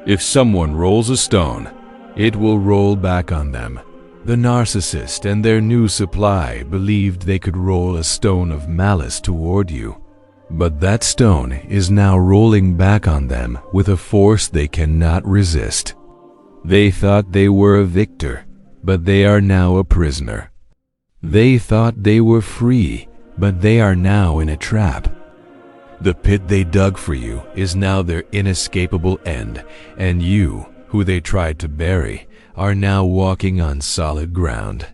If someone rolls a stone, it will roll back on them." The narcissist and their new supply believed they could roll a stone of malice toward you, but that stone is now rolling back on them with a force they cannot resist. They thought they were a victor, but they are now a prisoner. They thought they were free, but they are now in a trap. The pit they dug for you is now their inescapable end, and you, who they tried to bury, are now walking on solid ground.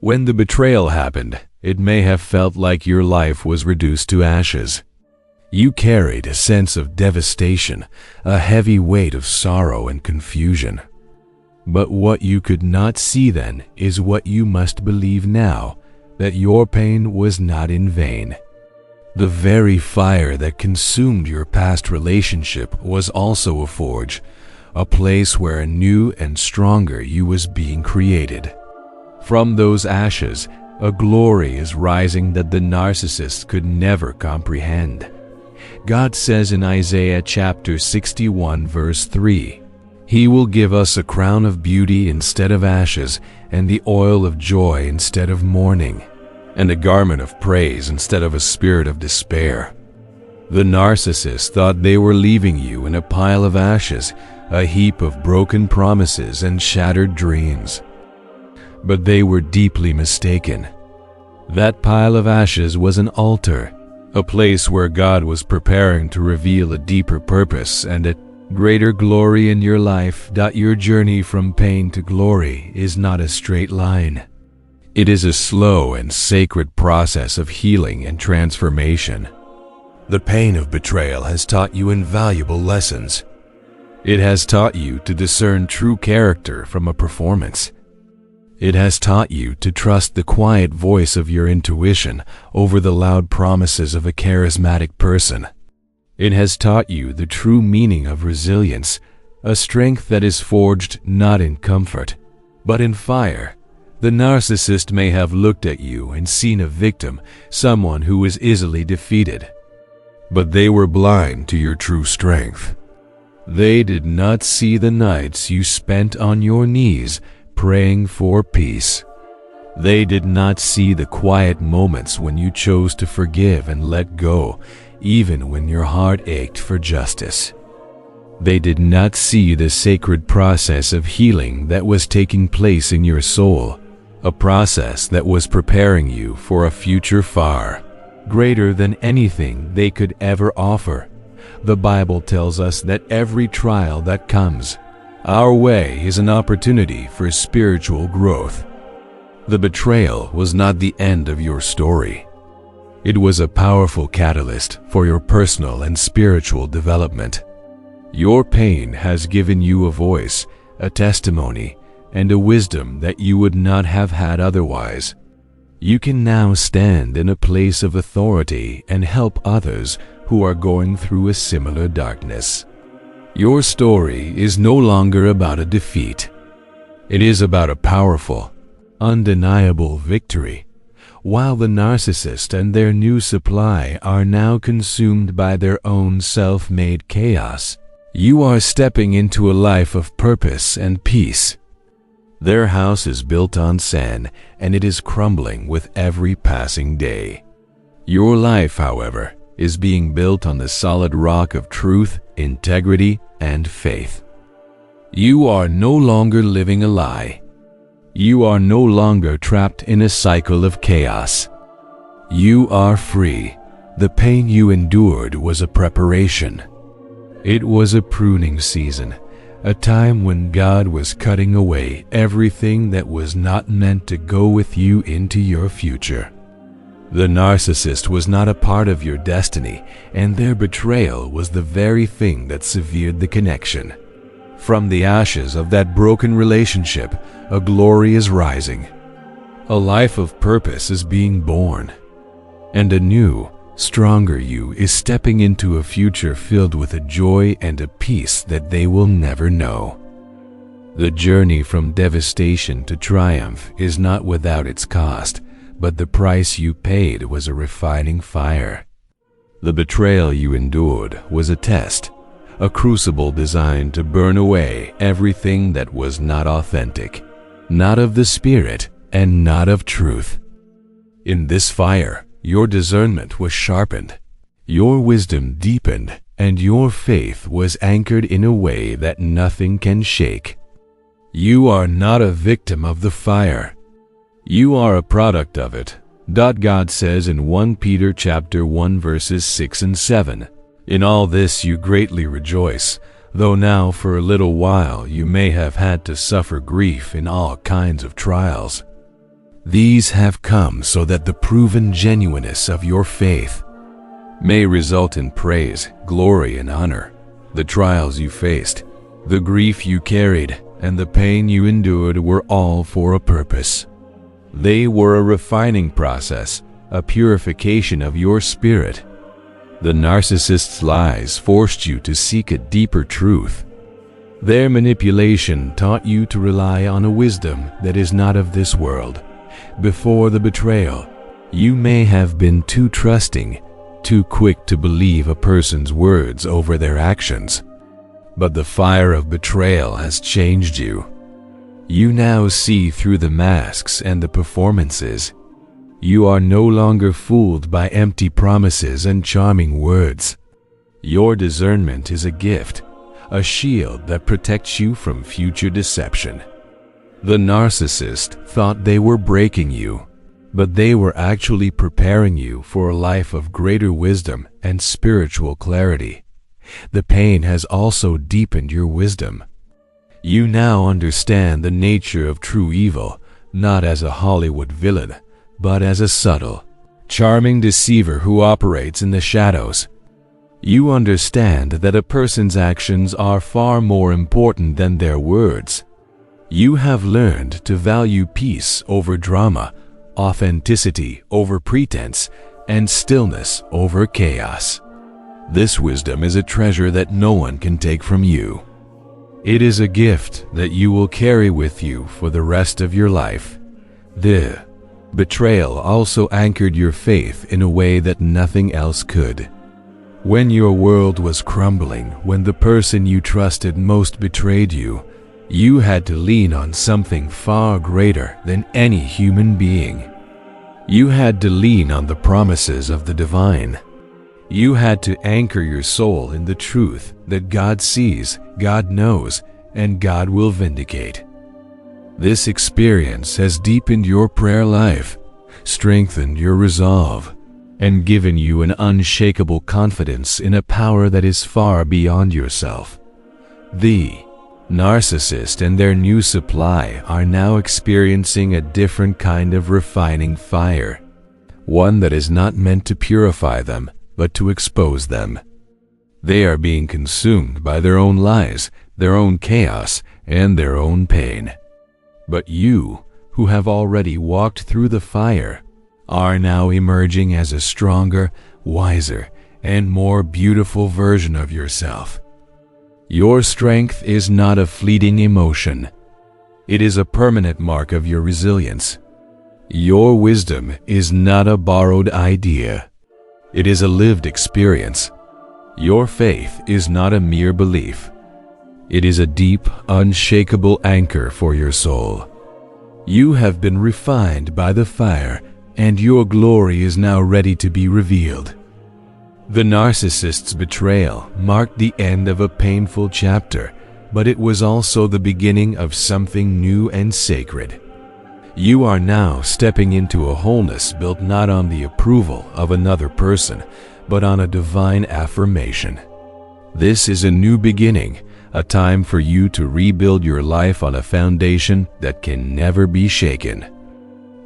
When the betrayal happened, it may have felt like your life was reduced to ashes. You carried a sense of devastation, a heavy weight of sorrow and confusion. But what you could not see then is what you must believe now, that your pain was not in vain. The very fire that consumed your past relationship was also a forge, a place where a new and stronger you was being created. From those ashes, a glory is rising that the narcissist could never comprehend. God says in Isaiah chapter 61 verse 3, "He will give us a crown of beauty instead of ashes, and the oil of joy instead of mourning, and a garment of praise instead of a spirit of despair." The narcissist thought they were leaving you in a pile of ashes, a heap of broken promises and shattered dreams. But they were deeply mistaken. That pile of ashes was an altar, a place where God was preparing to reveal a deeper purpose and a greater glory in your life. Your journey from pain to glory is not a straight line. It is a slow and sacred process of healing and transformation. The pain of betrayal has taught you invaluable lessons. It has taught you to discern true character from a performance. It has taught you to trust the quiet voice of your intuition over the loud promises of a charismatic person. It has taught you the true meaning of resilience, a strength that is forged not in comfort, but in fire. The narcissist may have looked at you and seen a victim, someone who is easily defeated. But they were blind to your true strength. They did not see the nights you spent on your knees praying for peace. They did not see the quiet moments when you chose to forgive and let go, even when your heart ached for justice. They did not see the sacred process of healing that was taking place in your soul, a process that was preparing you for a future far greater than anything they could ever offer. The Bible tells us that every trial that comes, Our way is an opportunity for spiritual growth. The betrayal was not the end of your story. It was a powerful catalyst for your personal and spiritual development. Your pain has given you a voice, a testimony, and a wisdom that you would not have had otherwise. You can now stand in a place of authority and help others who are going through a similar darkness. Your story is no longer about a defeat. It is about a powerful, undeniable victory. While the narcissist and their new supply are now consumed by their own self-made chaos, you are stepping into a life of purpose and peace. Their house is built on sand, and it is crumbling with every passing day. Your life, however, is being built on the solid rock of truth, integrity, and faith. You are no longer living a lie. You are no longer trapped in a cycle of chaos. You are free. The pain you endured was a preparation. It was a pruning season, a time when God was cutting away everything that was not meant to go with you into your future. The narcissist was not a part of your destiny, and their betrayal was the very thing that severed the connection. From the ashes of that broken relationship, a glory is rising. A life of purpose is being born, and a new, stronger you is stepping into a future filled with a joy and a peace that they will never know. The journey from devastation to triumph is not without its cost, but the price you paid was a refining fire. The betrayal you endured was a test, a crucible designed to burn away everything that was not authentic, not of the Spirit, and not of truth. In this fire, your discernment was sharpened, your wisdom deepened, and your faith was anchored in a way that nothing can shake. You are not a victim of the fire. You are a product of it. God says in 1 Peter chapter 1 verses 6 and 7, "In all this you greatly rejoice, though now for a little while you may have had to suffer grief in all kinds of trials. These have come so that the proven genuineness of your faith may result in praise, glory, and honor. The trials you faced, the grief you carried, and the pain you endured were all for a purpose. They were a refining process, a purification of your spirit. The narcissist's lies forced you to seek a deeper truth. Their manipulation taught you to rely on a wisdom that is not of this world. Before the betrayal, you may have been too trusting, too quick to believe a person's words over their actions. But the fire of betrayal has changed you. You now see through the masks and the performances. You are no longer fooled by empty promises and charming words. Your discernment is a gift, a shield that protects you from future deception. The narcissist thought they were breaking you, but they were actually preparing you for a life of greater wisdom and spiritual clarity. The pain has also deepened your wisdom. You now understand the nature of true evil, not as a Hollywood villain, but as a subtle, charming deceiver who operates in the shadows. You understand that a person's actions are far more important than their words. You have learned to value peace over drama, authenticity over pretense, and stillness over chaos. This wisdom is a treasure that no one can take from you. It is a gift that you will carry with you for the rest of your life. The betrayal also anchored your faith in a way that nothing else could. When your world was crumbling, when the person you trusted most betrayed you, you had to lean on something far greater than any human being. You had to lean on the promises of the divine. You had to anchor your soul in the truth that God sees, God knows, and God will vindicate. This experience has deepened your prayer life, strengthened your resolve, and given you an unshakable confidence in a power that is far beyond yourself. The Narcissist and their new supply are now experiencing a different kind of refining fire, one that is not meant to purify them, but to expose them. They are being consumed by their own lies, their own chaos, and their own pain. But you, who have already walked through the fire, are now emerging as a stronger, wiser, and more beautiful version of yourself. Your strength is not a fleeting emotion. It is a permanent mark of your resilience. Your wisdom is not a borrowed idea. It is a lived experience. Your faith is not a mere belief. It is a deep, unshakable anchor for your soul. You have been refined by the fire, and your glory is now ready to be revealed. The narcissist's betrayal marked the end of a painful chapter, but it was also the beginning of something new and sacred. You are now stepping into a wholeness built not on the approval of another person, but on a divine affirmation. This is a new beginning, a time for you to rebuild your life on a foundation that can never be shaken.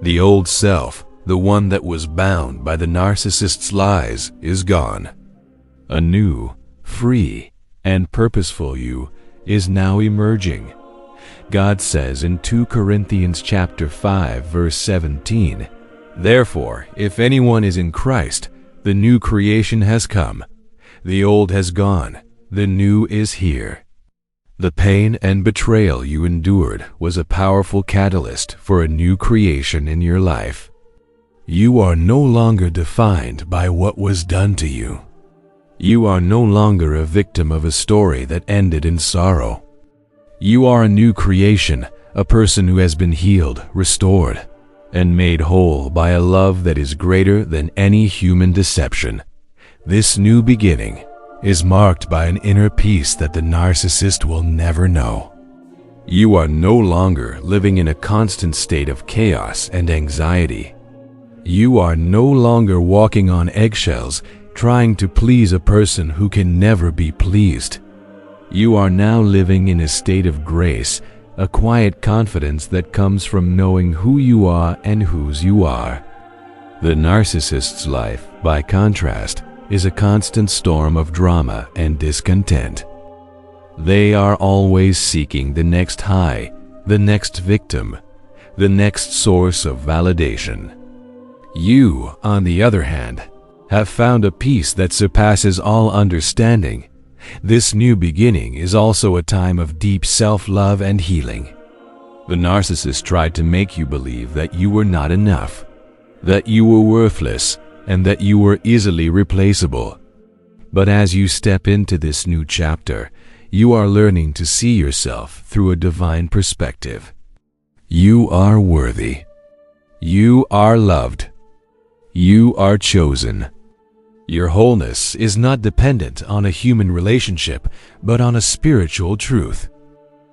The old self, the one that was bound by the narcissist's lies, is gone. A new, free, and purposeful you is now emerging. God says in 2 Corinthians chapter 5, verse 17, "Therefore, if anyone is in Christ, the new creation has come. The old has gone, the new is here." The pain and betrayal you endured was a powerful catalyst for a new creation in your life. You are no longer defined by what was done to you. You are no longer a victim of a story that ended in sorrow. You are a new creation, a person who has been healed, restored, and made whole by a love that is greater than any human deception. This new beginning is marked by an inner peace that the narcissist will never know. You are no longer living in a constant state of chaos and anxiety. You are no longer walking on eggshells, trying to please a person who can never be pleased. You are now living in a state of grace, a quiet confidence that comes from knowing who you are and whose you are. The narcissist's life, by contrast, is a constant storm of drama and discontent. They are always seeking the next high, the next victim, the next source of validation. You, on the other hand, have found a peace that surpasses all understanding. This new beginning is also a time of deep self-love and healing. The narcissist tried to make you believe that you were not enough, that you were worthless, and that you were easily replaceable. But as you step into this new chapter, you are learning to see yourself through a divine perspective. You are worthy. You are loved. You are chosen. Your wholeness is not dependent on a human relationship, but on a spiritual truth.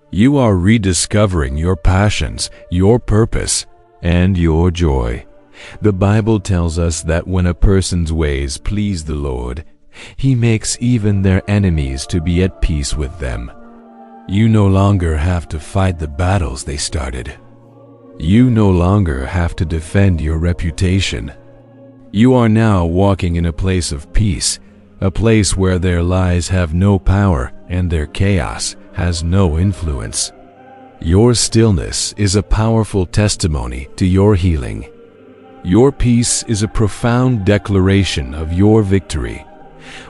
You are rediscovering your passions, your purpose, and your joy. The Bible tells us that when a person's ways please the Lord, He makes even their enemies to be at peace with them. You no longer have to fight the battles they started. You no longer have to defend your reputation. You are now walking in a place of peace, a place where their lies have no power and their chaos has no influence. Your stillness is a powerful testimony to your healing. Your peace is a profound declaration of your victory,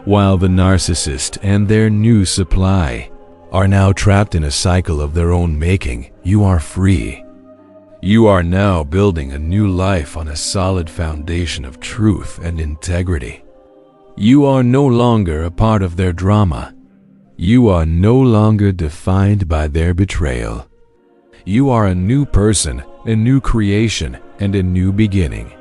while the narcissist and their new supply are now trapped in a cycle of their own making. You are free. You are now building a new life on a solid foundation of truth and integrity. You are no longer a part of their drama. You are no longer defined by their betrayal. You are a new person, a new creation, and a new beginning.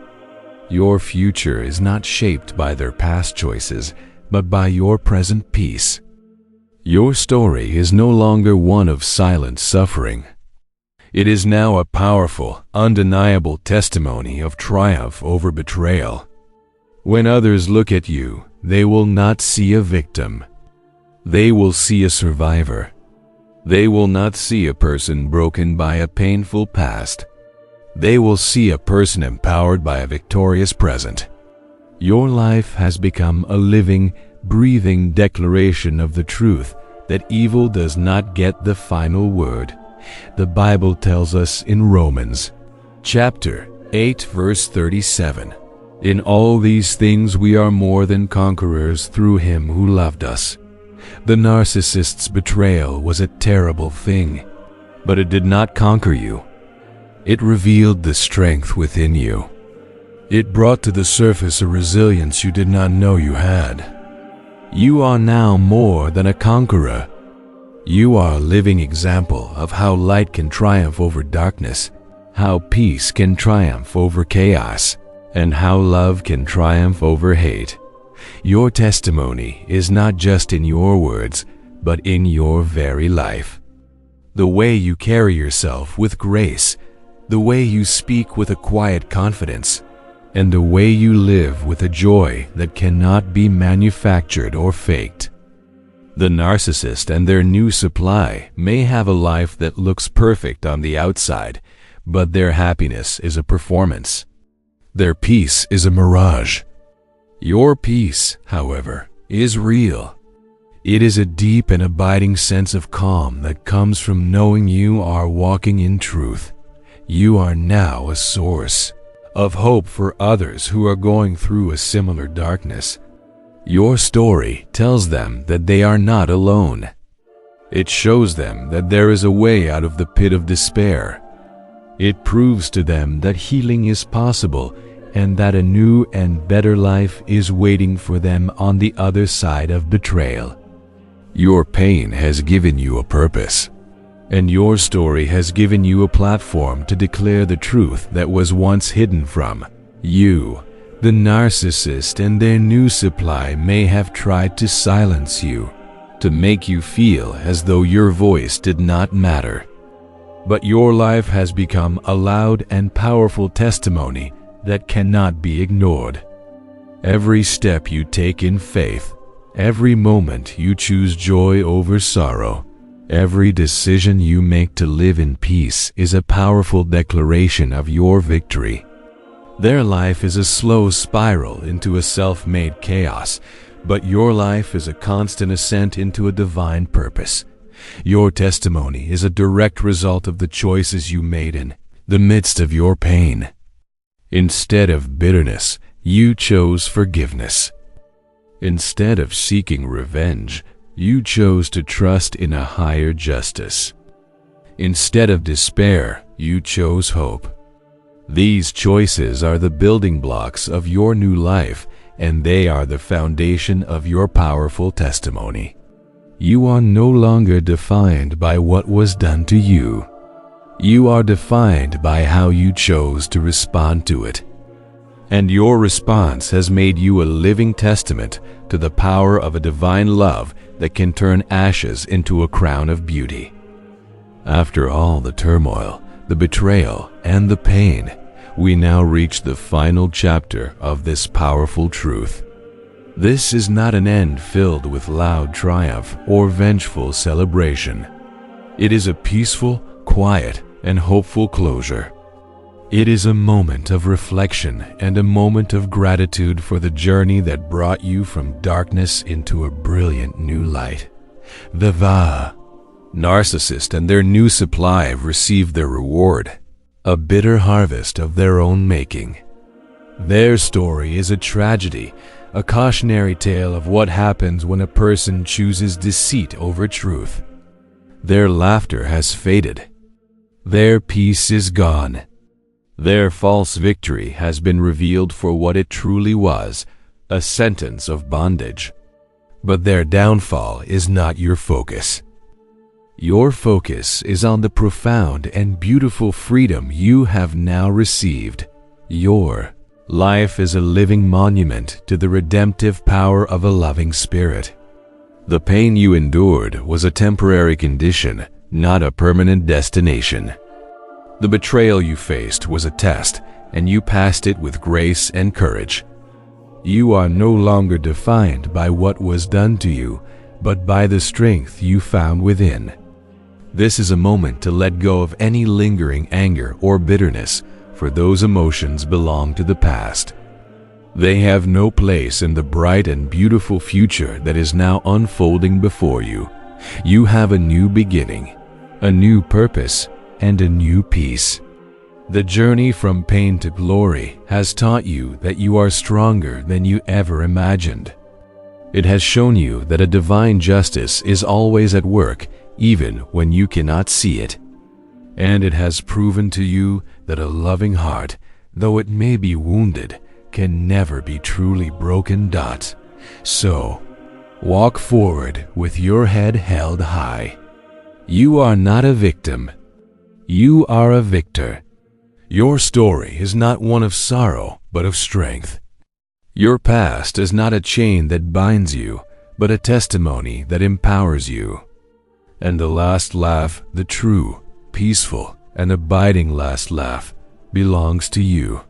Your future is not shaped by their past choices, but by your present peace. Your story is no longer one of silent suffering. It is now a powerful, undeniable testimony of triumph over betrayal. When others look at you, they will not see a victim. They will see a survivor. They will not see a person broken by a painful past. They will see a person empowered by a victorious present. Your life has become a living, breathing declaration of the truth that evil does not get the final word. The Bible tells us in Romans, chapter 8, verse 37, "In all these things we are more than conquerors through him who loved us." The narcissist's betrayal was a terrible thing, but it did not conquer you. It revealed the strength within you. It brought to the surface a resilience you did not know you had. You are now more than a conqueror. You are a living example of how light can triumph over darkness, how peace can triumph over chaos, and how love can triumph over hate. Your testimony is not just in your words, but in your very life. The way you carry yourself with grace, the way you speak with a quiet confidence, and the way you live with a joy that cannot be manufactured or faked. The narcissist and their new supply may have a life that looks perfect on the outside, but their happiness is a performance. Their peace is a mirage. Your peace, however, is real. It is a deep and abiding sense of calm that comes from knowing you are walking in truth. You are now a source of hope for others who are going through a similar darkness. Your story tells them that they are not alone. It shows them that there is a way out of the pit of despair. It proves to them that healing is possible and that a new and better life is waiting for them on the other side of betrayal. Your pain has given you a purpose, and your story has given you a platform to declare the truth that was once hidden from you. The narcissist and their new supply may have tried to silence you, to make you feel as though your voice did not matter. But your life has become a loud and powerful testimony that cannot be ignored. Every step you take in faith, every moment you choose joy over sorrow, every decision you make to live in peace is a powerful declaration of your victory. Their life is a slow spiral into a self-made chaos, but your life is a constant ascent into a divine purpose. Your testimony is a direct result of the choices you made in the midst of your pain. Instead of bitterness, you chose forgiveness. Instead of seeking revenge, you chose to trust in a higher justice. Instead of despair, you chose hope. These choices are the building blocks of your new life, and they are the foundation of your powerful testimony. You are no longer defined by what was done to you. You are defined by how you chose to respond to it. And your response has made you a living testament to the power of a divine love that can turn ashes into a crown of beauty. After all the turmoil, the betrayal, and the pain, we now reach the final chapter of this powerful truth. This is not an end filled with loud triumph or vengeful celebration. It is a peaceful, quiet, and hopeful closure. It is a moment of reflection and a moment of gratitude for the journey that brought you from darkness into a brilliant new light. The narcissist and their new supply have received their reward, a bitter harvest of their own making. Their story is a tragedy, a cautionary tale of what happens when a person chooses deceit over truth. Their laughter has faded. Their peace is gone. Their false victory has been revealed for what it truly was, a sentence of bondage. But their downfall is not your focus. Your focus is on the profound and beautiful freedom you have now received. Your life is a living monument to the redemptive power of a loving spirit. The pain you endured was a temporary condition, not a permanent destination. The betrayal you faced was a test, and you passed it with grace and courage. You are no longer defined by what was done to you, but by the strength you found within. This is a moment to let go of any lingering anger or bitterness, for those emotions belong to the past. They have no place in the bright and beautiful future that is now unfolding before you. You have a new beginning, a new purpose, and a new peace. The journey from pain to glory has taught you that you are stronger than you ever imagined. It has shown you that a divine justice is always at work, even when you cannot see it. And it has proven to you that a loving heart, though it may be wounded, can never be truly broken. So, walk forward with your head held high. You are not a victim. You are a victor. Your story is not one of sorrow, but of strength. Your past is not a chain that binds you, but a testimony that empowers you. And the last laugh, the true, peaceful, and abiding last laugh, belongs to you.